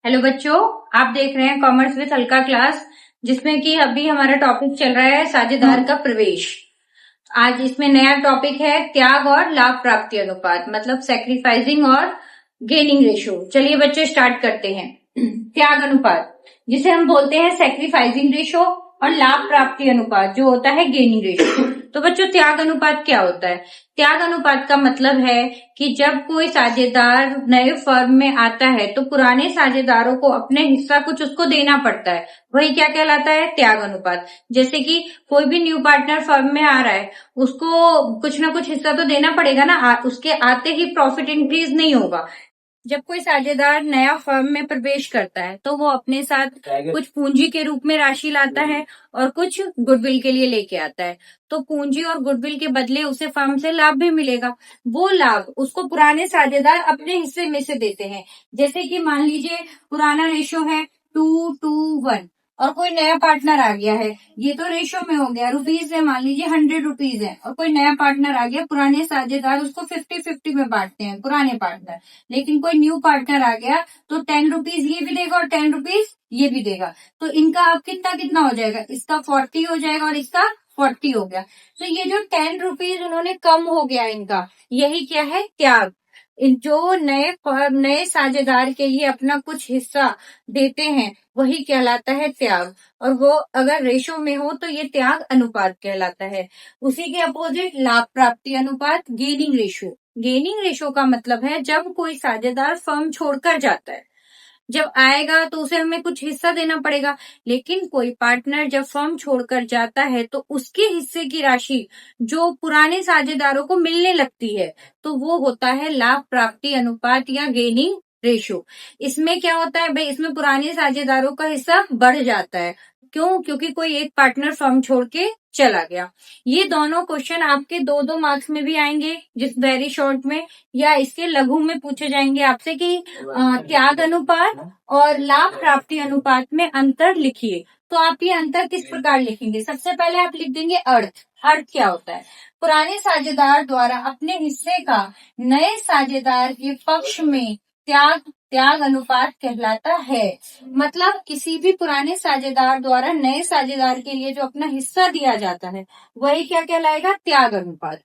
Hello बच्चों, आप देख रहे हैं कॉमर्स विद हल्का क्लास, जिसमें कि अभी हमारा टॉपिक चल रहा है साझेदार का प्रवेश। आज इसमें नया टॉपिक है त्याग और लाभ प्राप्ति अनुपात, मतलब सेक्रीफाइसिंग और गेनिंग रेशियो। चलिए बच्चों स्टार्ट करते हैं। त्याग अनुपात, जिसे हम बोलते हैं सेक्रीफाइसिंग रेशियो, और लाभ प्राप्ति अनुपात जो होता है गेनिंग रेशियो। तो बच्चों त्याग अनुपात क्या होता है? त्याग अनुपात का मतलब है कि जब कोई साझेदार नए फर्म में आता है तो पुराने साझेदारों को अपने हिस्सा कुछ उसको देना पड़ता है। वही क्या कहलाता है? त्याग अनुपात। जैसे कि कोई भी न्यू पार्टनर फर्म में आ रहा है, उसको कुछ ना कुछ हिस्सा तो देना पड़ेगा ना। उसके आते ही प्रॉफिट इंक्रीज नहीं होगा। जब कोई साझेदार नया फर्म में प्रवेश करता है तो वो अपने साथ कुछ पूंजी के रूप में राशि लाता है और कुछ गुडविल के लिए लेके आता है। तो पूंजी और गुडविल के बदले उसे फर्म से लाभ भी मिलेगा। वो लाभ उसको पुराने साझेदार अपने हिस्से में से देते हैं। जैसे कि मान लीजिए पुराना रेशो है 2:1 और कोई नया पार्टनर आ गया है। ये तो रेशो में हो गया, रुपीज है, मान लीजिए 100 रुपीज है, और कोई नया पार्टनर आ गया। पुराने साझेदार उसको 50-50 में बांटते हैं, पुराने पार्टनर। लेकिन कोई न्यू पार्टनर आ गया तो 10 रुपीज ये भी देगा और 10 रुपीज ये भी देगा। तो इनका अब कितना कितना हो जाएगा? इसका 40 हो जाएगा और इसका 40 हो गया। तो ये जो 10 रुपीज उन्होंने कम हो गया इनका, यही क्या है? त्याग। जो नए साझेदार के लिए अपना कुछ हिस्सा देते हैं वही कहलाता है त्याग। और वो अगर रेशो में हो तो ये त्याग अनुपात कहलाता है। उसी के अपोजिट लाभ प्राप्ति अनुपात, गेनिंग रेशो। गेनिंग रेशो का मतलब है जब कोई साझेदार फर्म छोड़कर जाता है, जब आएगा तो उसे हमें कुछ हिस्सा देना पड़ेगा। लेकिन कोई पार्टनर जब फर्म छोड़कर जाता है तो उसके हिस्से की राशि जो पुराने साझेदारों को मिलने लगती है, तो वो होता है लाभ प्राप्ति अनुपात या गेनिंग रेशो। इसमें क्या होता है भाई? इसमें पुराने साझेदारों का हिस्सा बढ़ जाता है। क्यों? क्योंकि कोई एक पार्टनर फर्म छोड़ के चला गया। ये दोनों क्वेश्चन आपके 2-2 मार्क्स में भी आएंगे, जिस वेरी शॉर्ट में, या इसके लघु में पूछे जाएंगे आपसे कि त्याग अनुपात और लाभ प्राप्ति अनुपात में अंतर लिखिए। तो आप ये अंतर किस प्रकार लिखेंगे? सबसे पहले आप लिख देंगे अर्थ। अर्थ क्या होता है? पुराने साझेदार द्वारा अपने हिस्से का नए साझेदार के पक्ष में त्याग अनुपात कहलाता है। मतलब किसी भी पुराने साझेदार द्वारा नए साझेदार के लिए जो अपना हिस्सा दिया जाता है वही क्या कहलाएगा? त्याग अनुपात।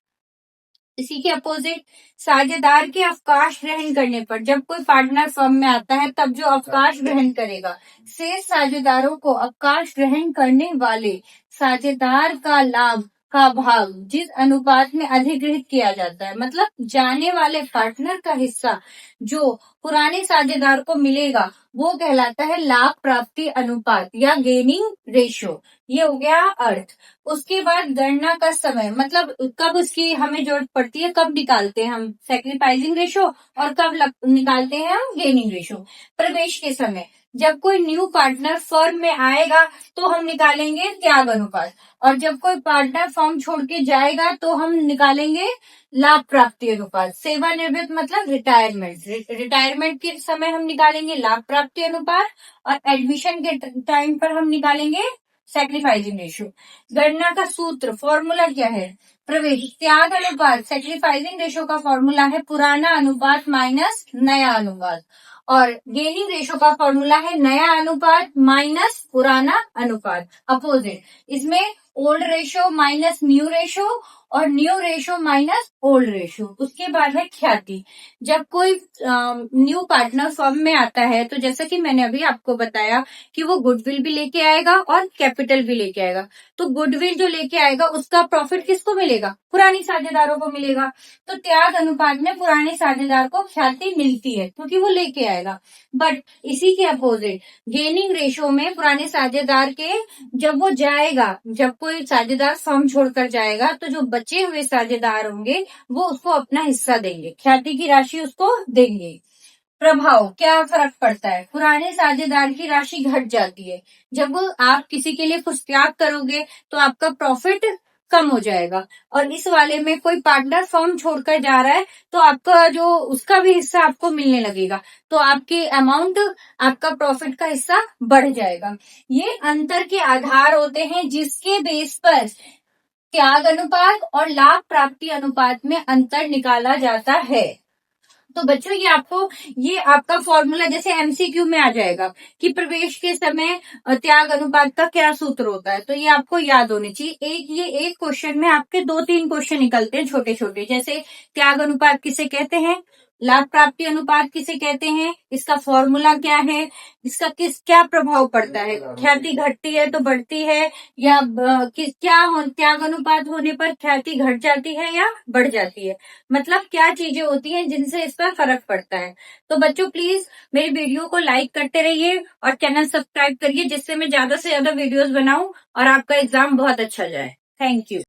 इसी के अपोजिट साझेदार के अवकाश ग्रहण करने पर, जब कोई पार्टनर फर्म में आता है तब जो अवकाश ग्रहण करेगा, शेष साझेदारों को अवकाश ग्रहण करने वाले साझेदार का लाभ का भाग जिस अनुपात में अधिग्रहित किया जाता है, मतलब जाने वाले पार्टनर का हिस्सा जो पुराने साझेदार को मिलेगा, वो कहलाता है लाभ प्राप्ति अनुपात या गेनिंग रेशियो। ये हो गया अर्थ। उसके बाद गणना का समय, मतलब कब उसकी हमें जरूरत पड़ती है, कब निकालते हैं हम सेक्रीफाइसिंग रेशो, और कब निकालते हैं हम गेनिंग रेशो। प्रवेश के समय, जब कोई न्यू पार्टनर फर्म में आएगा तो हम निकालेंगे त्याग अनुपात, और जब कोई पार्टनर फर्म छोड़ के जाएगा तो हम निकालेंगे लाभ प्राप्ति अनुपात। सेवानिवृत्त मतलब रिटायरमेंट, रिटायरमेंट के समय हम निकालेंगे लाभ प्राप्ति अनुपात, और एडमिशन के टाइम पर हम निकालेंगे सेक्रीफाइसिंग रेशियो। गणना का सूत्र, फॉर्मूला क्या है? प्रवेश त्याग अनुपात सेक्रीफाइसिंग रेशियो का फॉर्मूला है पुराना अनुपात माइनस नया अनुपात, और गेनिंग रेशियो का फॉर्मूला है नया अनुपात माइनस पुराना अनुपात। अपोजिट, इसमें old ratio minus new ratio और new ratio minus old ratio. उसके बाद है ख्याति। जब कोई न्यू पार्टनर फर्म में आता है तो जैसा कि मैंने अभी आपको बताया कि वो गुडविल भी लेके आएगा और कैपिटल भी लेके आएगा। तो गुडविल जो लेके आएगा उसका प्रॉफिट किसको मिलेगा? पुरानी साझेदारों को मिलेगा। तो त्याग अनुपात में पुराने साझेदार को ख्याति मिलती है क्योंकि वो लेके आएगा। बट इसी के अपोजिट गेनिंग रेशियो में पुराने साझेदार के, जब वो जाएगा, जब कोई साझेदार फर्म छोड़कर जाएगा तो जो बचे हुए साझेदार होंगे वो उसको अपना हिस्सा देंगे, ख्याति की राशि उसको देंगे। प्रभाव, क्या फर्क पड़ता है? पुराने साझेदार की राशि घट जाती है। जब आप किसी के लिए कुछ त्याग करोगे तो आपका प्रॉफिट कम हो जाएगा, और इस वाले में कोई पार्टनर फर्म छोड़कर जा रहा है तो आपका जो उसका भी हिस्सा आपको मिलने लगेगा, तो आपके अमाउंट, आपका प्रॉफिट का हिस्सा बढ़ जाएगा। ये अंतर के आधार होते हैं जिसके बेस पर त्याग अनुपात और लाभ प्राप्ति अनुपात में अंतर निकाला जाता है। तो बच्चों ये आपका फॉर्मूला जैसे एमसीक्यू में आ जाएगा कि प्रवेश के समय त्याग अनुपात का क्या सूत्र होता है, तो ये आपको याद होनी चाहिए। एक क्वेश्चन में आपके 2-3 क्वेश्चन निकलते हैं छोटे छोटे, जैसे त्याग अनुपात किसे कहते हैं, लाभ प्राप्ति अनुपात किसे कहते हैं, इसका फॉर्मूला क्या है, इसका क्या प्रभाव पड़ता है, ख्याति घटती है तो बढ़ती है या त्याग अनुपात होने पर ख्याति घट जाती है या बढ़ जाती है, मतलब क्या चीजें होती हैं जिनसे इस पर फर्क पड़ता है। तो बच्चों प्लीज मेरी वीडियो को लाइक करते रहिए और चैनल सब्सक्राइब करिए, जिससे मैं ज्यादा से ज्यादा वीडियोस बनाऊं और आपका एग्जाम बहुत अच्छा जाए। Thank you.